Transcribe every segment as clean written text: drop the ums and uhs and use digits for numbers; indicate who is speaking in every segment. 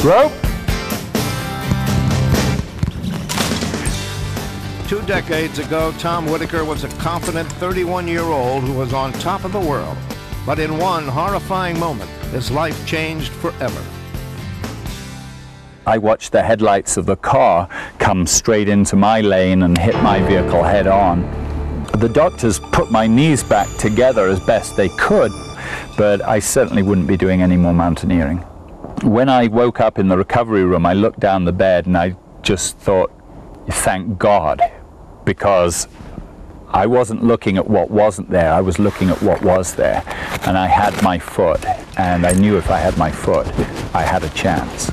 Speaker 1: Rope.
Speaker 2: 2 decades ago, Tom Whittaker was a confident 31-year-old who was on top of the world. But in one horrifying moment, his life changed forever.
Speaker 1: I watched the headlights of the car come straight into my lane and hit my vehicle head on. The doctors put my knees back together as best they could, but I certainly wouldn't be doing any more mountaineering. When I woke up in the recovery room, I looked down the bed and I just thought, thank God, because I wasn't looking at what wasn't there, I was looking at what was there. And I had my foot, and I knew if I had my foot, I had a chance.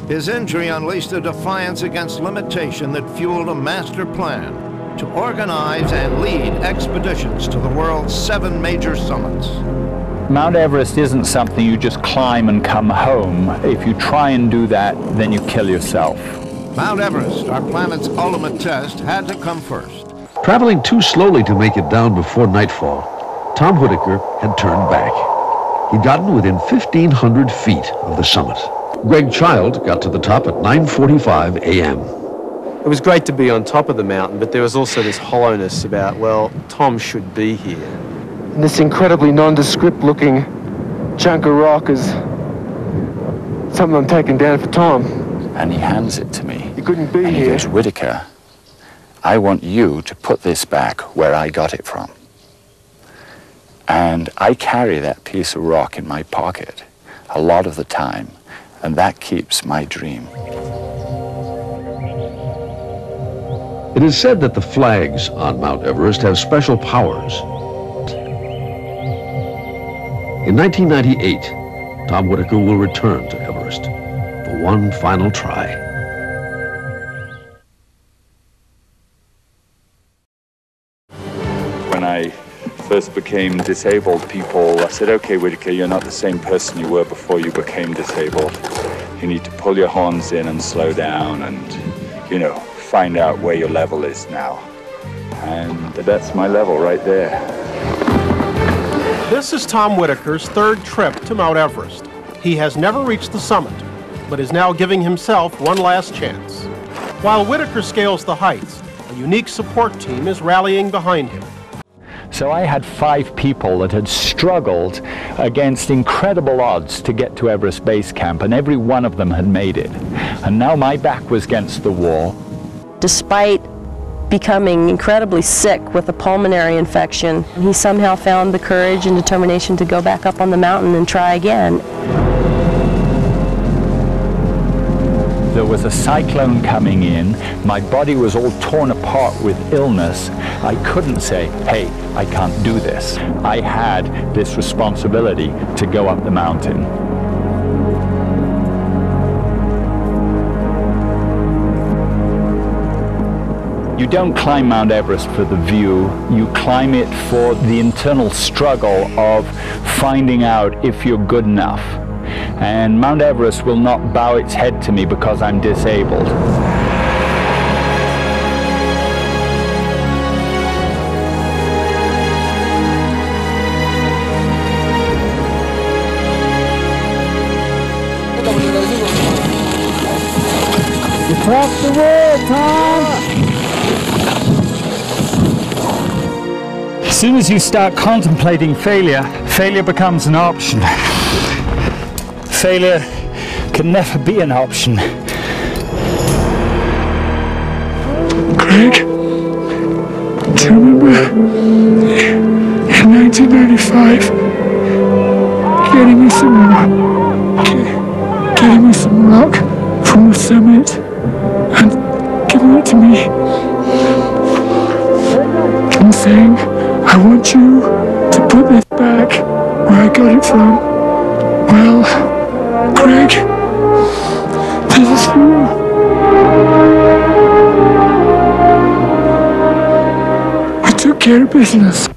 Speaker 2: His injury unleashed a defiance against limitation that fueled a master plan to organize and lead expeditions to the world's 7 major summits.
Speaker 1: Mount Everest isn't something you just climb and come home. If you try and do that, then you kill yourself.
Speaker 2: Mount Everest, our planet's ultimate test, had to come first.
Speaker 3: Traveling too slowly to make it down before nightfall, Tom Whittaker had turned back. He'd gotten within 1,500 feet of the summit. Greg Child got to the top at 9:45 a.m.
Speaker 4: It was great to be on top of the mountain, but there was also this hollowness about, well, Tom should be here.
Speaker 5: And this incredibly nondescript looking chunk of rock is something I'm taking down for Tom.
Speaker 1: And he hands it to me.
Speaker 5: You couldn't be
Speaker 1: and
Speaker 5: here.
Speaker 1: He goes, Whittaker, I want you to put this back where I got it from. And I carry that piece of rock in my pocket a lot of the time, and that keeps my dream.
Speaker 3: It is said that the flags on Mount Everest have special powers. In 1998, Tom Whittaker will return to Everest for one final try.
Speaker 1: When I first became disabled, people said, okay, Whittaker, you're not the same person you were before you became disabled. You need to pull your horns in and slow down and, you know, find out where your level is now. And that's my level right there.
Speaker 6: This is Tom Whittaker's 3rd trip to Mount Everest. He has never reached the summit, but is now giving himself one last chance. While Whittaker scales the heights, a unique support team is rallying behind him.
Speaker 1: So I had 5 people that had struggled against incredible odds to get to Everest Base Camp, and every one of them had made it. And now my back was against the wall.
Speaker 7: Despite becoming incredibly sick with a pulmonary infection, he somehow found the courage and determination to go back up on the mountain and try again.
Speaker 1: There was a cyclone coming in. My body was all torn apart with illness. I couldn't say, hey, I can't do this. I had this responsibility to go up the mountain. You don't climb Mount Everest for the view, you climb it for the internal struggle of finding out if you're good enough. And Mount Everest will not bow its head to me because I'm disabled.
Speaker 8: Across the road, Tom!
Speaker 9: As soon as you start contemplating failure, failure becomes an option. Failure can never be an option.
Speaker 8: Greg, do you remember in 1995 getting me some rock from the summit and giving it to me and saying, I want you to put this back where I got it from? Well, Greg, this is you. We took care of business.